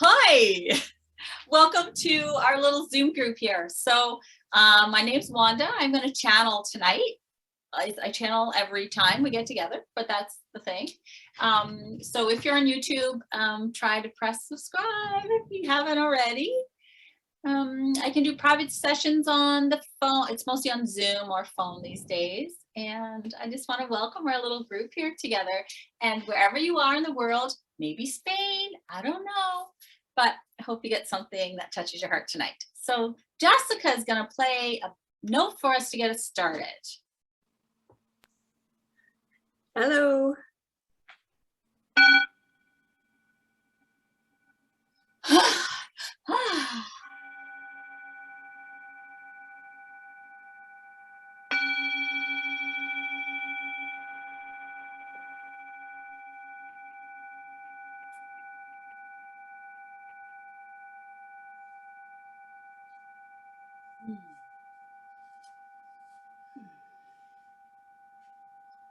Hi, welcome to our little Zoom group here. So my name's Wanda. I'm going to channel tonight. I channel every time we get together, but that's the thing. So if you're on YouTube, try to press subscribe if you haven't already. I can do private sessions on the phone. It's mostly on Zoom or phone these days. And I just want to welcome our little group here together. And wherever you are in the world, maybe Spain, I don't know, but I hope you get something that touches your heart tonight. So Jessica is going to play a note for us to get us started. Hello.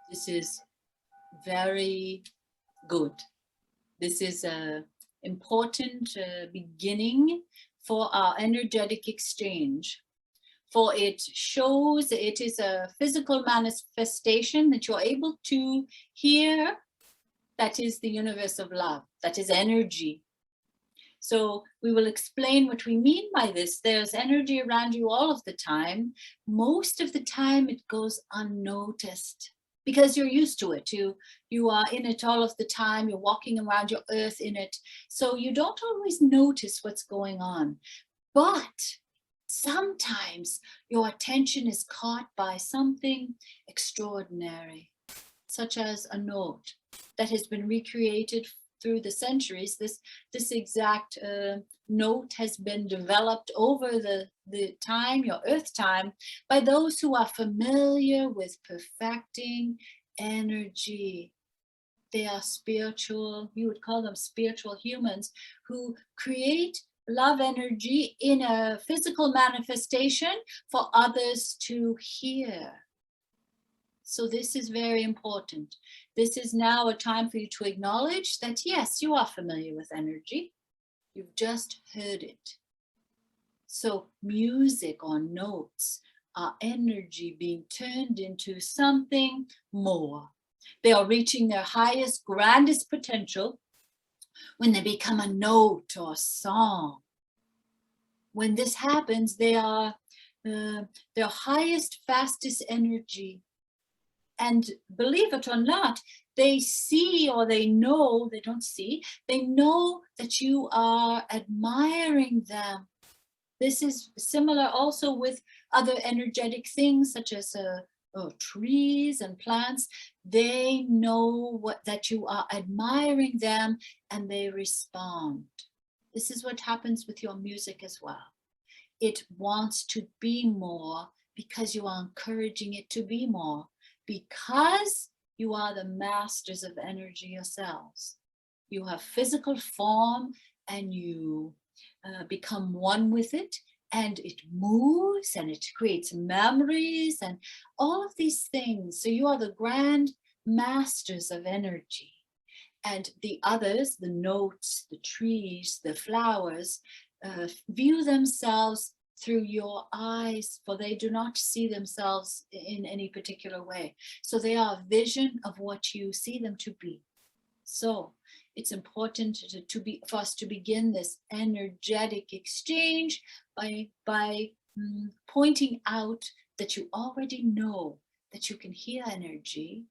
This is very good. This is an important beginning for our energetic exchange. For it shows it is a physical manifestation that you're able to hear. That is the universe of love. That is energy. So we will explain what we mean by this. There's energy around you all of the time. Most of the time it goes unnoticed because you're used to it. You are in it all of the time. You're walking around your earth in it. So you don't always notice what's going on. But sometimes your attention is caught by something extraordinary, such as a note that has been recreated through the centuries. This exact note has been developed over the time, your earth time, by those who are familiar with perfecting energy. They are spiritual, you would call them spiritual humans, who create love energy in a physical manifestation for others to hear. So this is very important. This is now a time for you to acknowledge that, yes, you are familiar with energy. You've just heard it. So music or notes are energy being turned into something more. They are reaching their highest, grandest potential when they become a note or a song. When this happens, they are their highest, fastest energy. And believe it or not, they see, or they know, they don't see, they know that you are admiring them. This is similar also with other energetic things such as trees and plants. They know that you are admiring them and they respond. This is what happens with your music as well. It wants to be more because you are encouraging it to be more. Because you are the masters of energy yourselves. You have physical form and you become one with it, and it moves and it creates memories and all of these things. So you are the grand masters of energy. And the others, the notes, the trees, the flowers, view themselves through your eyes, for they do not see themselves in any particular way. So they are a vision of what you see them to be. So it's important for us to begin this energetic exchange by pointing out that you already know that you can hear energy,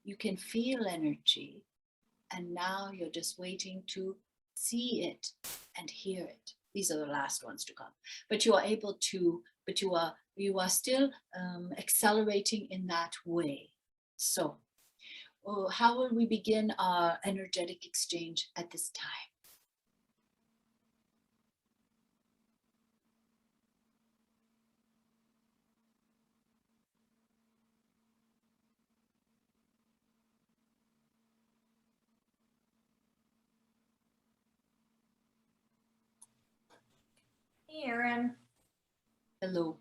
you can feel energy, and now you're just waiting to see it and hear it. These are the last ones to come, but you are able to, but you are still accelerating in that way. So how will we begin our energetic exchange at this time? Hey, Erin. Hello.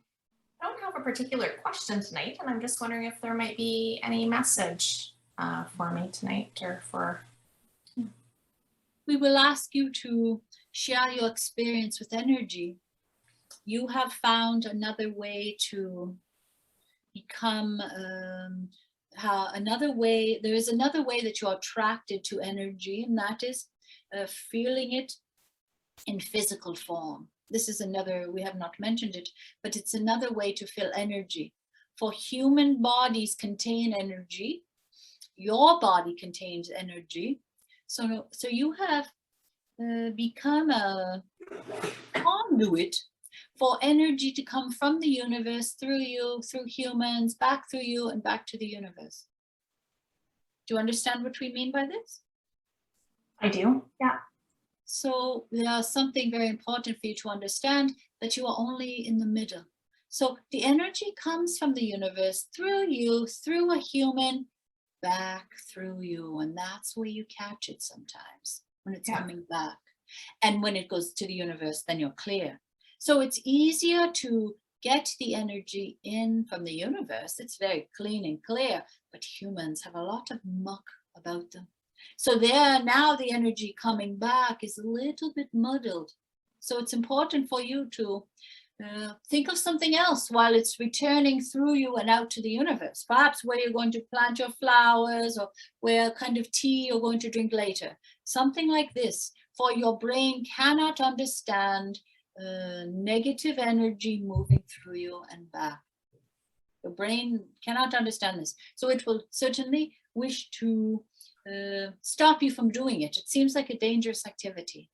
I don't have a particular question tonight, and I'm just wondering if there might be any message for me tonight or for we will ask you to share your experience with energy. You have found another way to become, there is another way that you're attracted to energy, and that is feeling it in physical form. This is another, we have not mentioned it, but it's another way to feel energy. For human bodies contain energy. Your body contains energy. So you have become a conduit for energy to come from the universe, through you, through humans, back through you, and back to the universe. Do you understand what we mean by this? I do, yeah. So there's something very important for you to understand, that you are only in the middle. So the energy comes from the universe, through you, through a human, back through you. And that's where you catch it sometimes, when it's coming back. And when it goes to the universe, then you're clear. So it's easier to get the energy in from the universe. It's very clean and clear, but humans have a lot of muck about them. So there, now the energy coming back is a little bit muddled. So it's important for you to think of something else while it's returning through you and out to the universe. Perhaps where you're going to plant your flowers, or where kind of tea you're going to drink later. Something like this, for your brain cannot understand negative energy moving through you and back. Your brain cannot understand this. So it will certainly wish to stop you from doing it. It seems like a dangerous activity.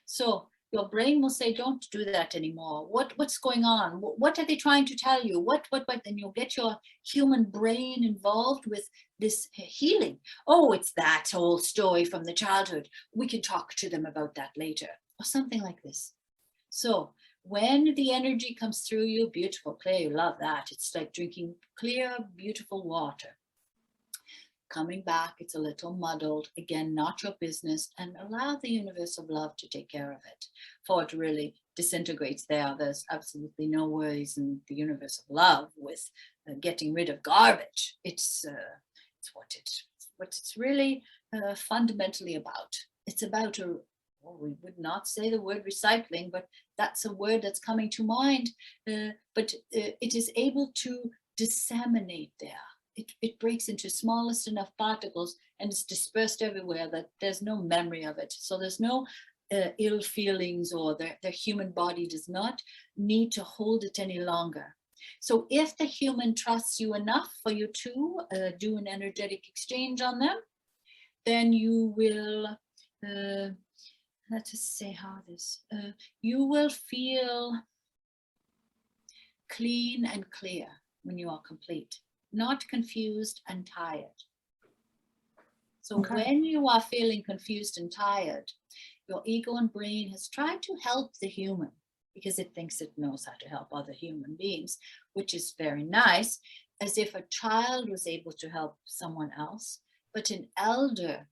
So your brain will say, don't do that anymore. What's going on? What are they trying to tell you? What? Then you'll get your human brain involved with this healing. Oh, it's that old story from the childhood. We can talk to them about that later, or something like this. So when the energy comes through you, beautiful, clear, you love that. It's like drinking clear, beautiful water. Coming back, it's a little muddled. Again, not your business, and allow the universe of love to take care of it. For it really disintegrates there. There's absolutely no worries in the universe of love with getting rid of garbage. It's what it's really fundamentally about. It's about we would not say the word recycling, but that's a word that's coming to mind. But it is able to disseminate there. It breaks into smallest enough particles and it's dispersed everywhere that there's no memory of it. So there's no ill feelings, or the human body does not need to hold it any longer. So if the human trusts you enough for you to do an energetic exchange on them, then you will, let's just say how this, you will feel clean and clear when you are complete. Not confused and tired. So when you are feeling confused and tired, your ego and brain has tried to help the human because it thinks it knows how to help other human beings, which is very nice, as if a child was able to help someone else. But an elder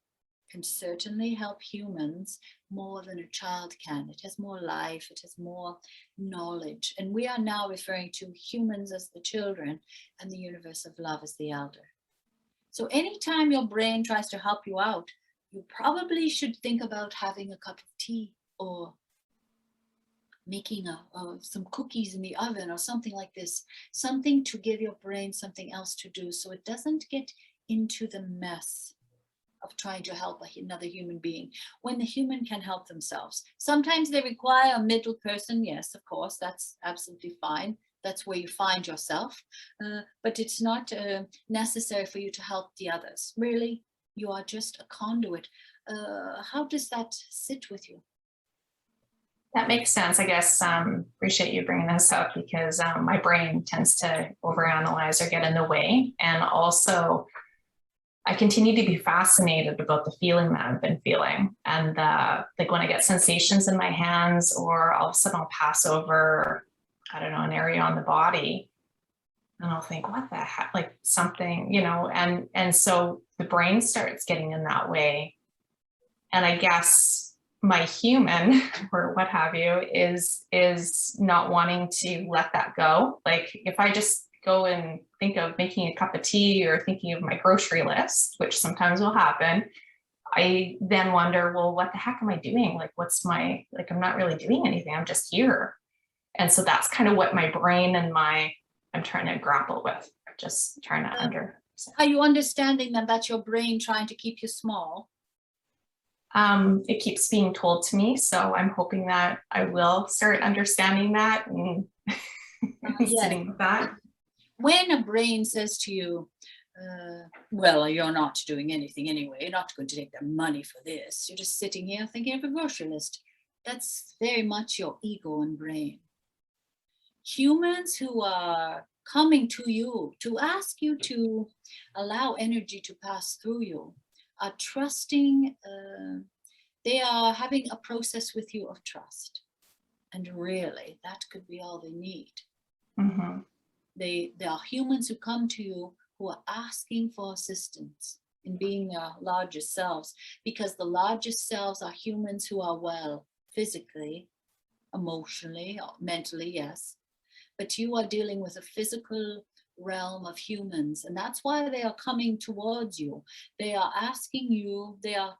can certainly help humans more than a child can. It has more life, it has more knowledge. And we are now referring to humans as the children and the universe of love as the elder. So anytime your brain tries to help you out, you probably should think about having a cup of tea, or making some cookies in the oven, or something like this. Something to give your brain something else to do, so it doesn't get into the mess of trying to help another human being when the human can help themselves. Sometimes they require a middle person. Yes, of course, that's absolutely fine. That's where you find yourself. But it's not necessary for you to help the others. Really, you are just a conduit. How does that sit with you? That makes sense. I guess appreciate you bringing this up, because my brain tends to overanalyze or get in the way. And also, I continue to be fascinated about the feeling that I've been feeling. And like when I get sensations in my hands, or all of a sudden I'll pass over, I don't know, an area on the body, and I'll think, what the heck, like something, and so the brain starts getting in that way. And I guess my human, or what have you, is not wanting to let that go. Like if I just go and think of making a cup of tea, or thinking of my grocery list, which sometimes will happen, I then wonder, well, what the heck am I doing? Like, I'm not really doing anything. I'm just here. And so that's kind of what my brain and I'm trying to grapple with, just trying to understand. Are you understanding that that's your brain trying to keep you small? It keeps being told to me. So I'm hoping that I will start understanding that and sitting with that. When a brain says to you, well, you're not doing anything anyway, you're not going to take the money for this, you're just sitting here thinking of a grocery list, that's very much your ego and brain. Humans who are coming to you to ask you to allow energy to pass through you are trusting, they are having a process with you of trust. And really, that could be all they need. Mm-hmm. There are humans who come to you who are asking for assistance in being their largest selves, because the largest selves are humans who are well physically, emotionally, mentally, yes. But you are dealing with a physical realm of humans, and that's why they are coming towards you. They are asking you, they are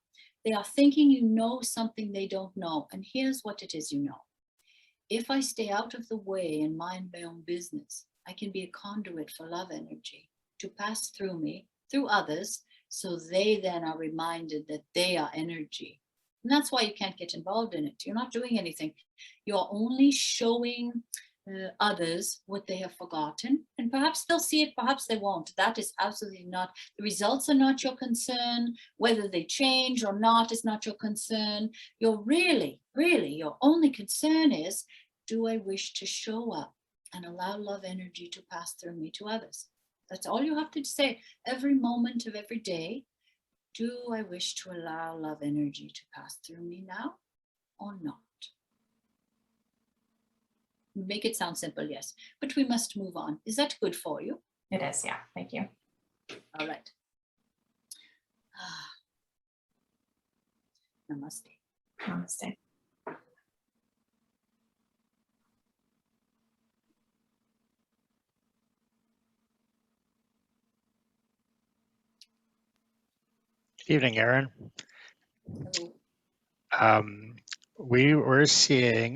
thinking you know something they don't know. And here's what it is you know. If I stay out of the way and mind my own business, I can be a conduit for love energy to pass through me, through others, so they then are reminded that they are energy. And that's why you can't get involved in it. You're not doing anything. You're only showing others what they have forgotten, and perhaps they'll see it, perhaps they won't. That is absolutely not, the results are not your concern. Whether they change or not is not your concern. You're really, your only concern is, do I wish to show up and allow love energy to pass through me to others? That's all you have to say every moment of every day. Do I wish to allow love energy to pass through me now or not? Make it sound simple, yes, but we must move on. Is that good for you? It is, yeah. Thank you. All right. Namaste. Namaste. Good evening, Erin. Hello. We were seeing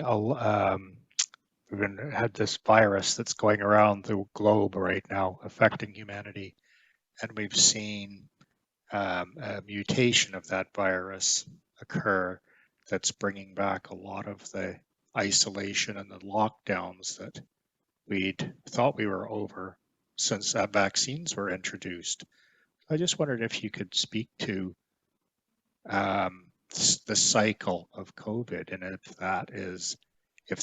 we've had this virus that's going around the globe right now, affecting humanity, and we've seen a mutation of that virus occur that's bringing back a lot of the isolation and the lockdowns that we'd thought we were over since vaccines were introduced. I just wondered if you could speak to the cycle of COVID, and if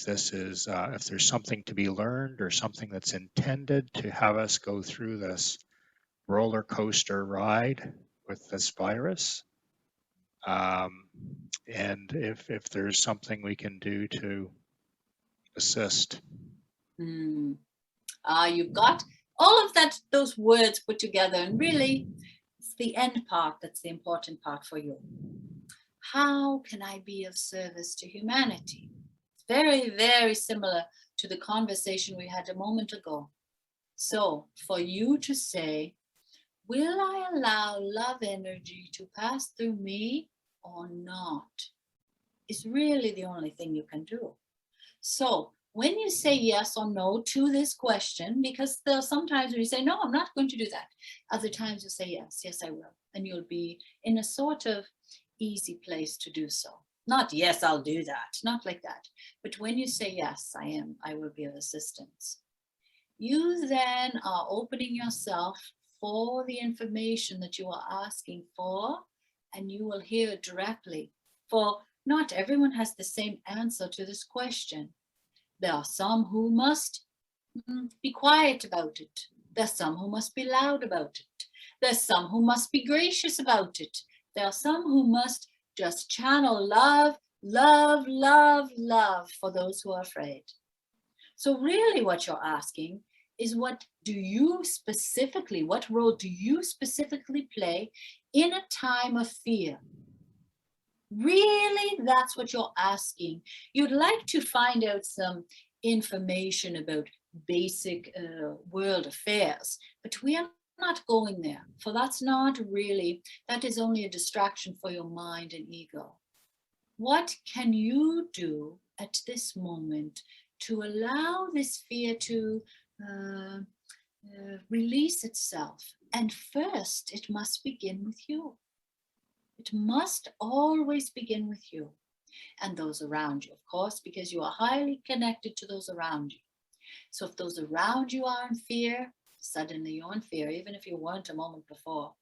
there's something to be learned or something that's intended to have us go through this roller coaster ride with this virus, and if there's something we can do to assist. You've got all of those words put together, and really it's the end part that's the important part for you. How can I be of service to humanity? It's very, very similar to the conversation we had a moment ago. So for you to say, will I allow love energy to pass through me or not, is really the only thing you can do. So when you say yes or no to this question, because there are sometimes when you say, no, I'm not going to do that. Other times you say, yes, I will. And you'll be in a sort of easy place to do so. Not, yes, I'll do that. Not like that. But when you say, yes, I will be of assistance. You then are opening yourself for the information that you are asking for, and you will hear it directly. For not everyone has the same answer to this question. There are some who must be quiet about it. There's some who must be loud about it. There's some who must be gracious about it. There are some who must just channel love, love, love, love for those who are afraid. So really what you're asking is, what role do you specifically play in a time of fear? Really, that's what you're asking. You'd like to find out some information about basic world affairs, but we are not going there, for that's not really, that is only a distraction for your mind and ego. What can you do at this moment to allow this fear to release itself? And first, it must begin with you. It must always begin with you and those around you, of course, because you are highly connected to those around you. So if those around you are in fear, suddenly you're in fear, even if you weren't a moment before.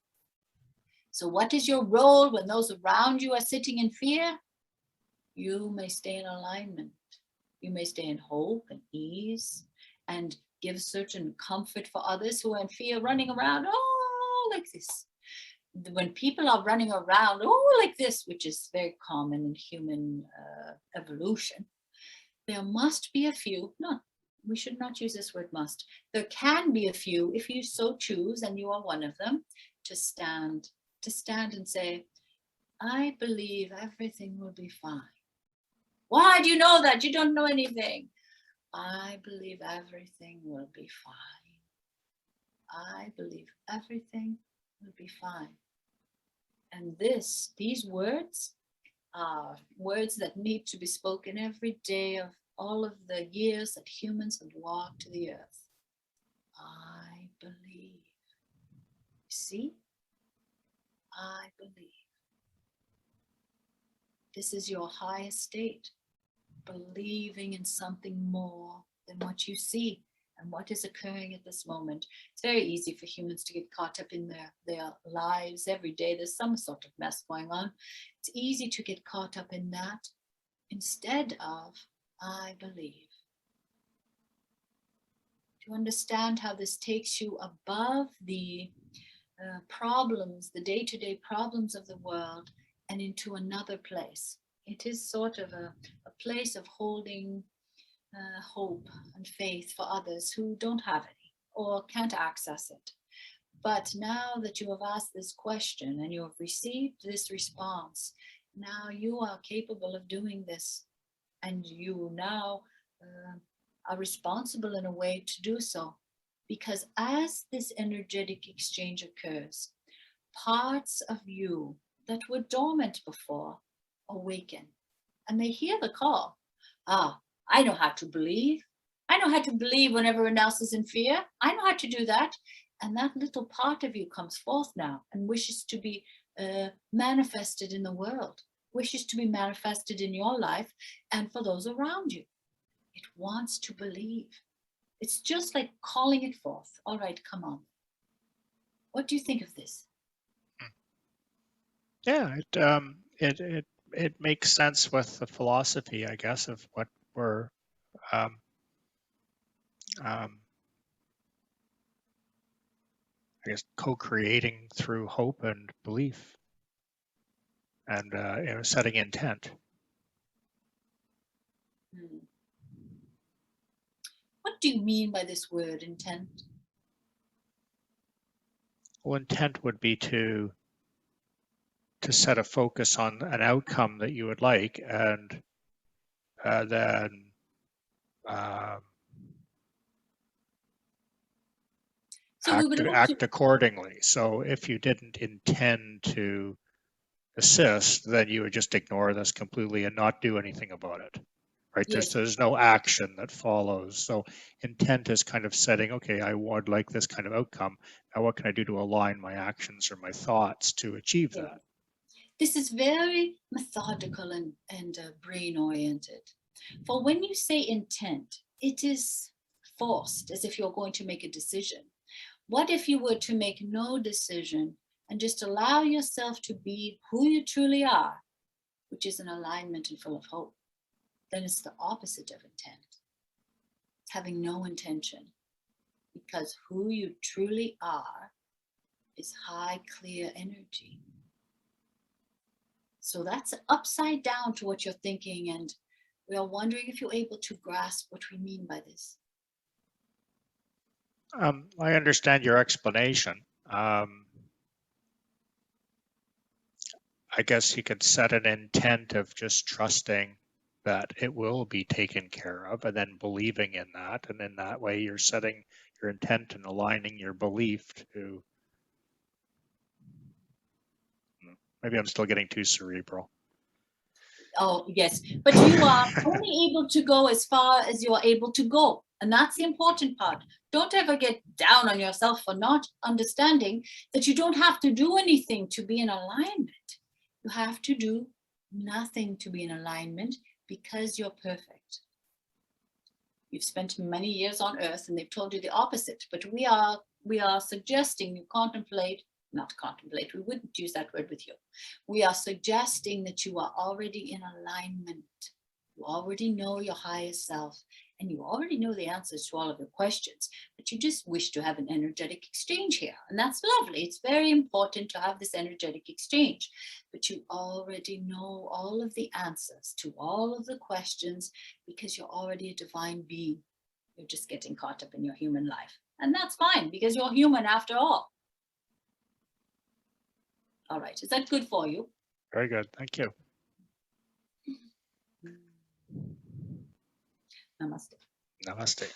So what is your role when those around you are sitting in fear? You may stay in alignment. You may stay in hope and ease and give certain comfort for others who are in fear, running around, oh, like this. When people are running around, oh, like this, which is very common in human evolution, there must be a few, no, we should not use this word must. There can be a few, if you so choose, and you are one of them, to stand and say, I believe everything will be fine. Why do you know that? You don't know anything. I believe everything will be fine. I believe everything will be fine. And these words are words that need to be spoken every day of all of the years that humans have walked the earth. I believe. See? I believe. This is your highest state, believing in something more than what you see and what is occurring at this moment. It's very easy for humans to get caught up in their lives every day. There's some sort of mess going on. It's easy to get caught up in that instead of, I believe. To understand how this takes you above the problems, the day-to-day problems of the world, and into another place. It is sort of a place of holding hope and faith for others who don't have any or can't access it. But now that you have asked this question and you have received this response, now you are capable of doing this, and you now are responsible in a way to do so. Because as this energetic exchange occurs, parts of you that were dormant before awaken, and they hear the call. I know how to believe. I know how to believe when everyone else is in fear. I know how to do that. And that little part of you comes forth now and wishes to be manifested in the world, wishes to be manifested in your life and for those around you. It wants to believe. It's just like calling it forth. All right, come on. What do you think of this? Yeah, it makes sense with the philosophy, I guess, of what we're I guess co-creating through hope and belief, and setting intent. What do you mean by this word, intent? Well, intent would be to set a focus on an outcome that you would like, and then act accordingly. So if you didn't intend to assist, then you would just ignore this completely and not do anything about it. Right? Yes. There's no action that follows. So intent is kind of setting, okay, I would like this kind of outcome. Now what can I do to align my actions or my thoughts to achieve that? This is very methodical and brain oriented. For when you say intent, it is forced, as if you're going to make a decision. What if you were to make no decision and just allow yourself to be who you truly are, which is in alignment and full of hope? Then it's the opposite of intent. It's having no intention, because who you truly are is high, clear energy. So that's upside down to what you're thinking, and we are wondering if you're able to grasp what we mean by this. I understand your explanation. I guess you could set an intent of just trusting that it will be taken care of, and then believing in that. And in that way, you're setting your intent and aligning your belief to, maybe I'm still getting too cerebral. Oh, yes. But you are only able to go as far as you're able to go. And that's the important part. Don't ever get down on yourself for not understanding that you don't have to do anything to be in alignment. You have to do nothing to be in alignment because you're perfect. You've spent many years on earth and they've told you the opposite, but we are suggesting you not contemplate, we wouldn't use that word with you. We are suggesting that you are already in alignment. You already know your highest self and you already know the answers to all of your questions, but you just wish to have an energetic exchange here. And that's lovely. It's very important to have this energetic exchange, but you already know all of the answers to all of the questions because you're already a divine being. You're just getting caught up in your human life. And that's fine because you're human after all. All right, is that good for you? Very good, thank you. Namaste. Namaste.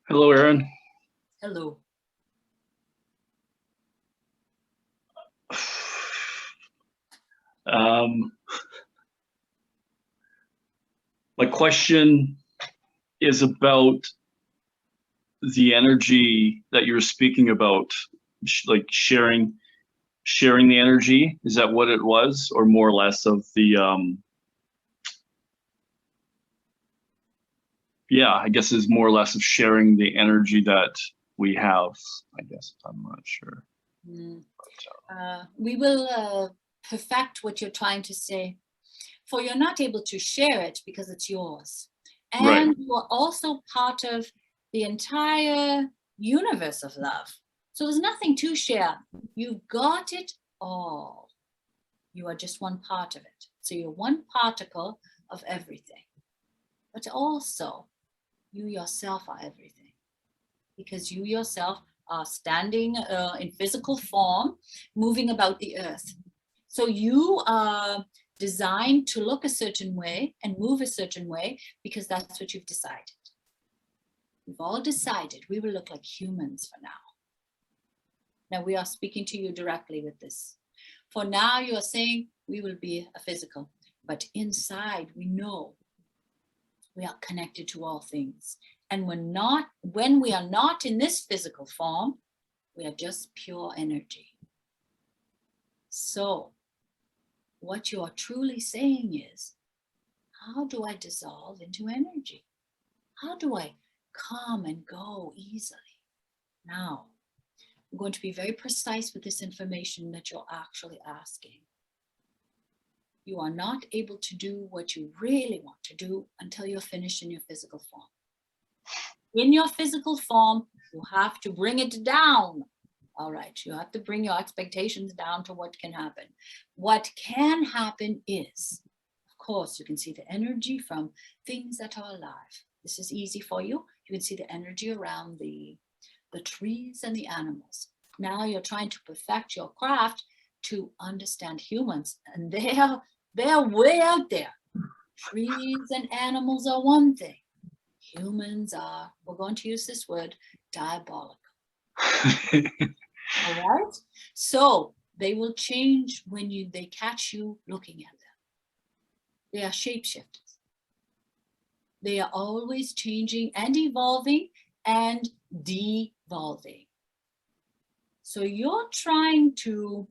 Hello, Erin. Hello. My question is about the energy that you were speaking about, like sharing the energy. Is that what it was, or more or less of the yeah, I guess is more or less of sharing the energy that we have, I guess. I'm not sure. We will perfect what you're trying to say, for you're not able to share it because it's yours. And Right. you are also part of the entire universe of love. So there's nothing to share. You've got it all. You are just one part of it. So you're one particle of everything. But also, you yourself are everything. Because you yourself are standing in physical form, moving about the earth. So you are designed to look a certain way and move a certain way because that's what you've decided. We've all decided we will look like humans for now. Now we are speaking to you directly with this. For now you are saying we will be a physical, but inside we know we are connected to all things. And when we are not in this physical form, we are just pure energy. So what you are truly saying is, how do I dissolve into energy? How do I come and go easily? Now, I'm going to be very precise with this information that you're actually asking. You are not able to do what you really want to do until you're finished in your physical form. In your physical form, you have to bring it down. All right, you have to bring your expectations down to what can happen. What can happen is, of course, you can see the energy from things that are alive. This is easy for you. You can see the energy around the trees and the animals. Now you're trying to perfect your craft to understand humans, and they're way out there. Trees and animals are one thing. Humans are, we're going to use this word, diabolical. All right? So they will change when they catch you looking at them. They are shapeshifters. They are always changing and evolving and devolving. So you're trying to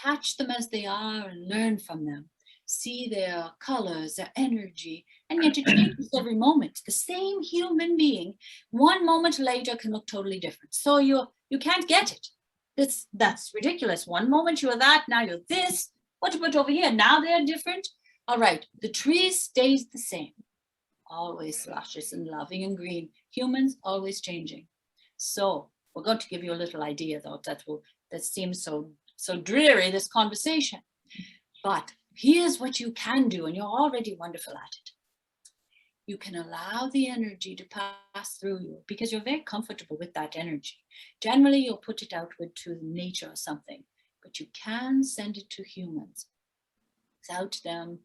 catch them as they are and learn from them. See their colors, their energy, and yet it changes every moment. The same human being, one moment later can look totally different. So you can't get it. That's ridiculous. One moment you're that, now you're this. What about over here? Now they're different. All right, the tree stays the same. Always luscious and loving and green. Humans always changing. So we're going to give you a little idea though, that seems so so dreary, this conversation. But here's what you can do, and you're already wonderful at it. You can allow the energy to pass through you because you're very comfortable with that energy. Generally, you'll put it outward to nature or something, but you can send it to humans without them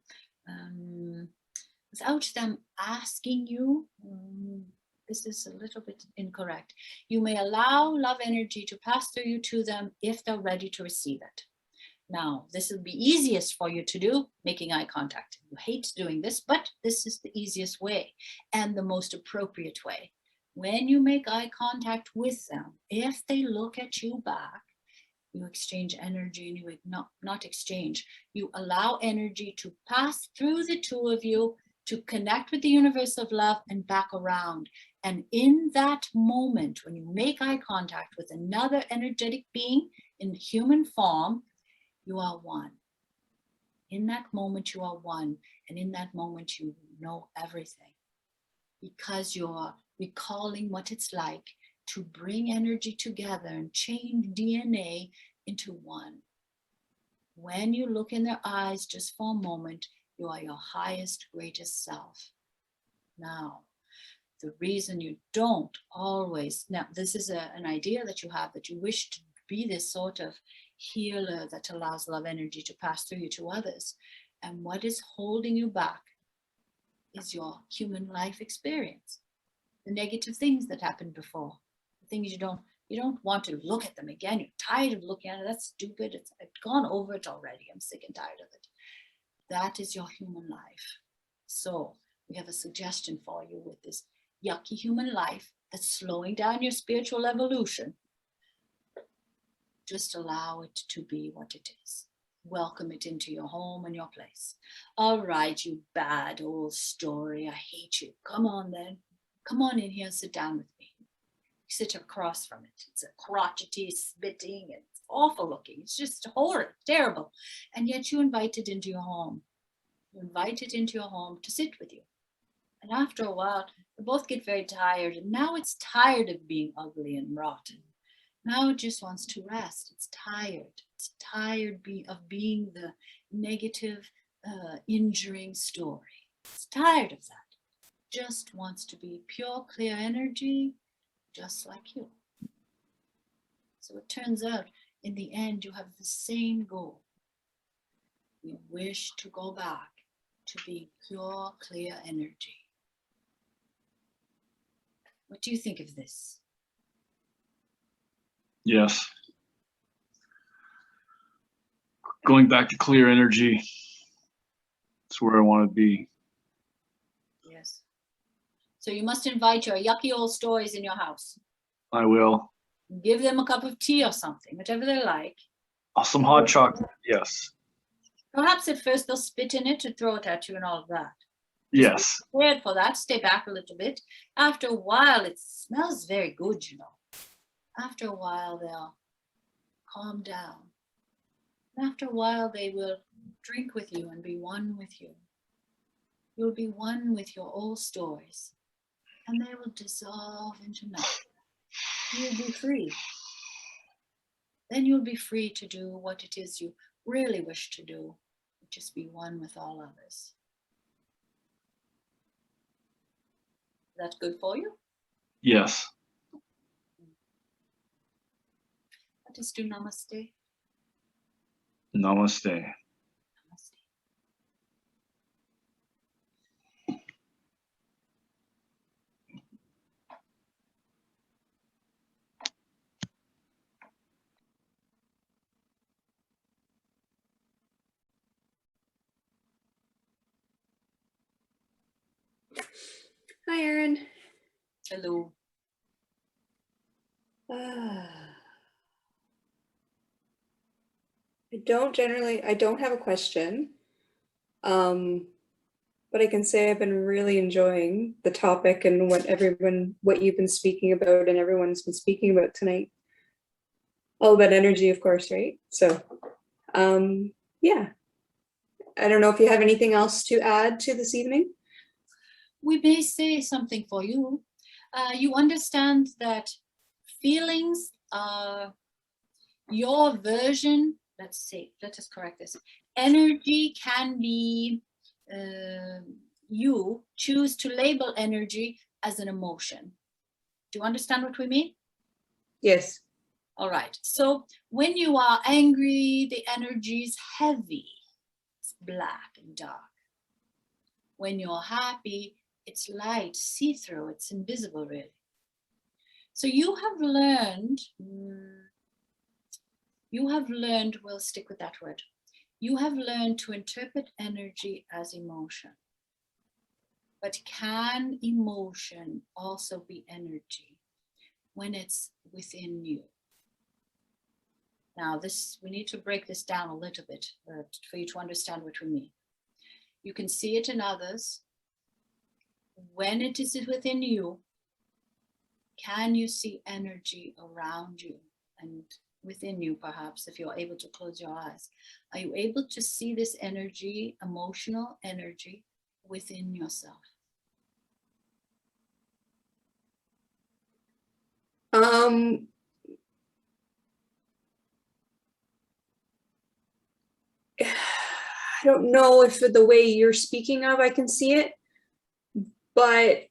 asking you. This is a little bit incorrect. You may allow love energy to pass through you to them if they're ready to receive it. Now, this will be easiest for you to do, making eye contact. You hate doing this, but this is the easiest way and the most appropriate way. When you make eye contact with them, if they look at you back, you exchange energy, and you not exchange. You allow energy to pass through the two of you to connect with the universe of love and back around. And in that moment, when you make eye contact with another energetic being in human form, you are one. In that moment, you are one. And in that moment, you know everything. Because you're recalling what it's like to bring energy together and change DNA into one. When you look in their eyes just for a moment, you are your highest, greatest self. Now, the reason you don't always, now this is an idea that you have, that you wish to be this sort of healer that allows love energy to pass through you to others. And what is holding you back is your human life experience. The negative things that happened before, the things you don't want to look at them again. You're tired of looking at it. That's stupid. I've gone over it already. I'm sick and tired of it. That is your human life. So we have a suggestion for you with this yucky human life that's slowing down your spiritual evolution. Just allow it to be what it is. Welcome it into your home and your place. All right, you bad old story. I hate you. Come on then. Come on in here and sit down with me. Sit across from it. It's a crotchety, spitting, and it's awful looking. It's just horrid, terrible. And yet you invite it into your home. You invite it into your home to sit with you. And after a while, you both get very tired. And now it's tired of being ugly and rotten. Now it just wants to rest. It's tired. It's tired of being the negative, injuring story. It's tired of that. Just wants to be pure, clear energy, just like you. So it turns out, in the end, you have the same goal. You wish to go back to be pure, clear energy. What do you think of this? Yes. Going back to clear energy. That's where I want to be. Yes. So you must invite your yucky old stories in your house. I will. Give them a cup of tea or something, whatever they like. Oh, some hot chocolate. Yes. Perhaps at first they'll spit in it to throw it at you and all of that. Yes. Be prepared for that. Stay back a little bit. After a while, it smells very good, you know. After a while, they'll calm down. And after a while, they will drink with you and be one with you. You'll be one with your old stories, and they will dissolve into nothing. You'll be free. Then you'll be free to do what it is you really wish to do, just be one with all others. That's good for you? Yes. Let us do namaste. Namaste. Namaste. Hi, Erin. Hello. I don't have a question, but I can say I've been really enjoying the topic and what you've been speaking about and everyone's been speaking about tonight. All about energy, of course, right? So, yeah. I don't know if you have anything else to add to this evening. We may say something for you. You understand that feelings are your version let's see, let us correct this. Energy can be, you choose to label energy as an emotion. Do you understand what we mean? Yes. All right. So when you are angry, the energy is heavy. It's black and dark. When you're happy, it's light, see-through, it's invisible really. So you have learned, we'll stick with that word. You have learned to interpret energy as emotion. But can emotion also be energy when it's within you? Now we need to break this down a little bit for you to understand what we mean. You can see it in others. When it is within you, can you see energy around you and within you, perhaps, if you're able to close your eyes? Are you able to see this energy, emotional energy, within yourself? I don't know if the way you're speaking of, I can see it, but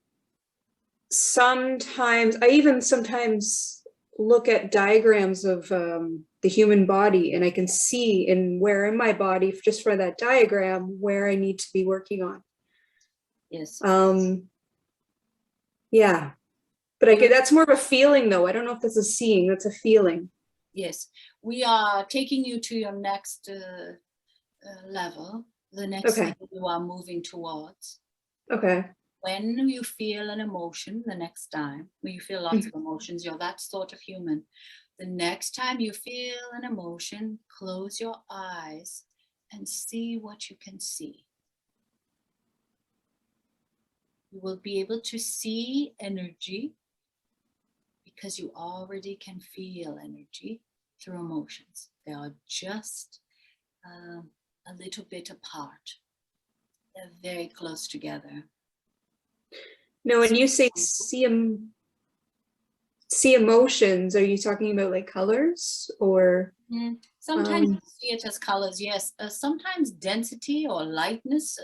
sometimes, I even sometimes look at diagrams of the human body, and I can see where in my body, just for that diagram, where I need to be working on. Yes. Yeah, but that's more of a feeling though. I don't know if that's a seeing, that's a feeling. Yes, we are taking you to your next level, the next thing you are moving towards. Okay. When you feel an emotion the next time, when you feel lots of emotions, you're that sort of human. The next time you feel an emotion, close your eyes and see what you can see. You will be able to see energy because you already can feel energy through emotions. They are just a little bit apart. They're very close together. Now, when you say see emotions, are you talking about like colors or? Sometimes you see it as colors, yes. Sometimes density or lightness.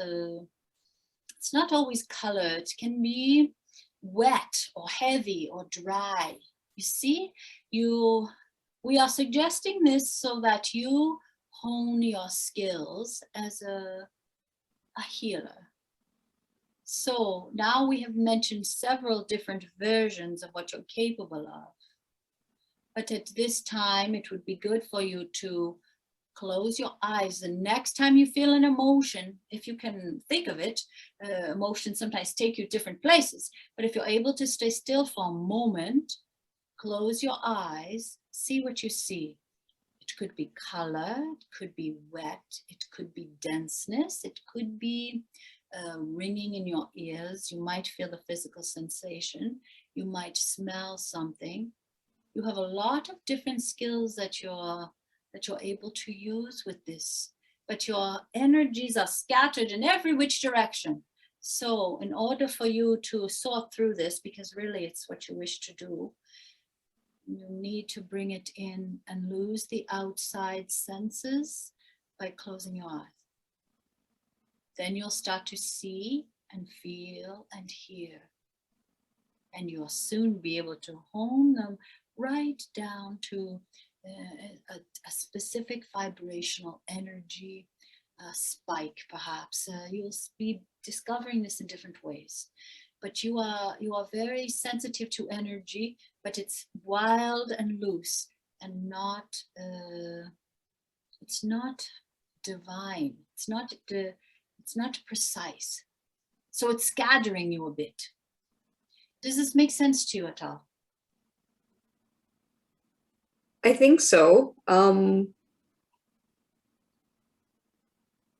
It's not always color. It can be wet or heavy or dry. You see, we are suggesting this so that you hone your skills as a healer. So now we have mentioned several different versions of what you're capable of. But at this time, it would be good for you to close your eyes. The next time you feel an emotion, if you can think of it, emotions sometimes take you different places. But if you're able to stay still for a moment, close your eyes, see what you see. It could be color, it could be wet, it could be denseness, it could be ringing in your ears. You might feel the physical sensation. You might smell something. You have a lot of different skills that you're able to use with this, but your energies are scattered in every which direction. So in order for you to sort through this, because really it's what you wish to do, you need to bring it in and lose the outside senses by closing your eyes. Then you'll start to see and feel and hear. And you'll soon be able to hone them right down to a specific vibrational energy spike, perhaps. You'll be discovering this in different ways. But you are very sensitive to energy, but it's wild and loose and not, it's not divine. It's not precise. So it's scattering you a bit. Does this make sense to you at all? I think so.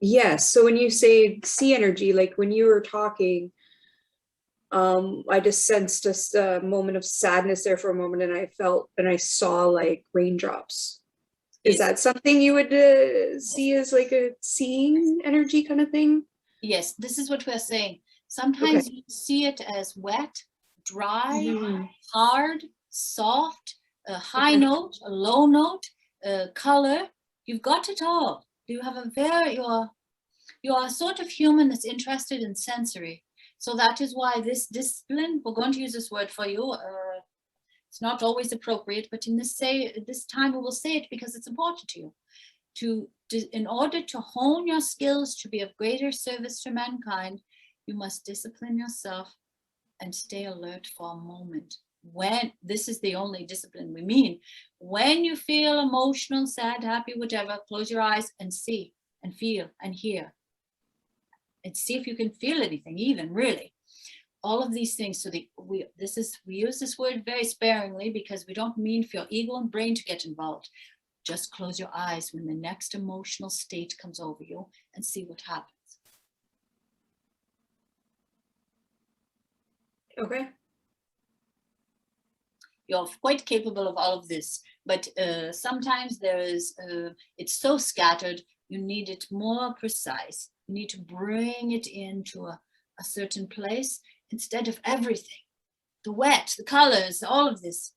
Yes. So when you say see energy, like when you were talking, I just sensed just a moment of sadness there for a moment, and I felt and I saw like raindrops. Is that something you would see as like a seeing energy kind of thing? Yes, this is what we're saying. Sometimes you see it as wet, dry, hard, soft, a high note, a low note, color. You've got it all. You have a very, you are a sort of human that's interested in sensory. So that is why this discipline, we're going to use this word for you. It's not always appropriate, but in this time we will say it because it's important to you. In order to hone your skills to be of greater service to mankind, you must discipline yourself and stay alert for a moment. When this is the only discipline we mean. When you feel emotional, sad, happy, whatever, close your eyes and see and feel and hear. And see if you can feel anything, even really. All of these things. So we use this word very sparingly because we don't mean for your ego and brain to get involved. Just close your eyes when the next emotional state comes over you and see what happens. Okay. You're quite capable of all of this, but sometimes it's so scattered, you need it more precise. You need to bring it into a certain place instead of everything. The wet, the colors, all of this.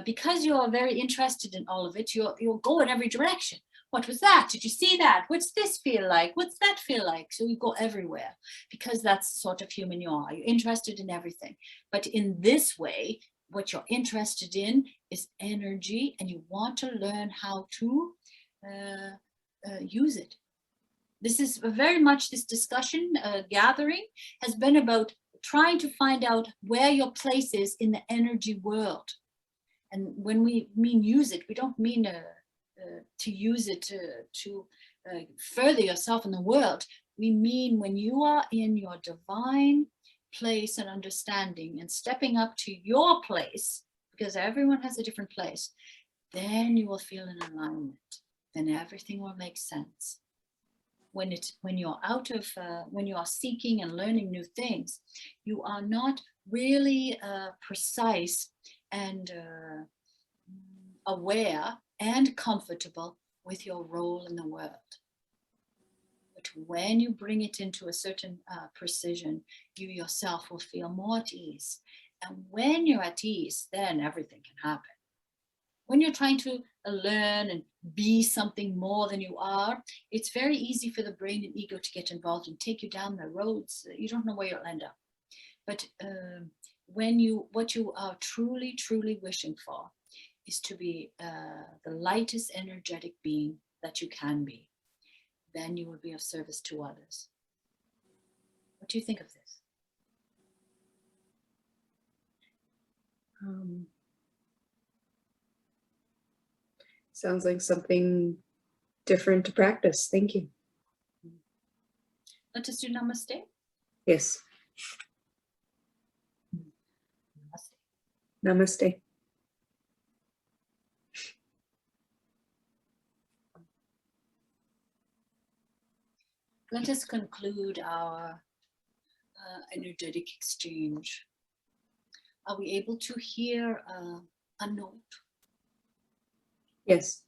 Because you are very interested in all of it, you'll go in every direction. What was that? Did you see that? What's this feel like? What's that feel like? So you go everywhere because that's the sort of human you are. You're interested in everything. But in this way, what you're interested in is energy, and you want to learn how to use it. This is very much, this discussion gathering has been about trying to find out where your place is in the energy world. And when we mean use it, we don't mean to use it to further yourself in the world. We mean when you are in your divine place and understanding and stepping up to your place, because everyone has a different place, then you will feel in alignment. Then everything will make sense. When you're when you are seeking and learning new things, you are not really precise and aware and comfortable with your role in the world. But when you bring it into a certain precision, you yourself will feel more at ease. And when you're at ease, then everything can happen. When you're trying to learn and be something more than you are, it's very easy for the brain and ego to get involved and take you down the roads. You don't know where you'll end up. But what you are truly, truly wishing for is to be the lightest energetic being that you can be. Then you will be of service to others. What do you think of this? Sounds like something different to practice. Thank you. Let us do namaste. Yes. Namaste. Namaste. Let us conclude our energetic exchange. Are we able to hear a note? Yes.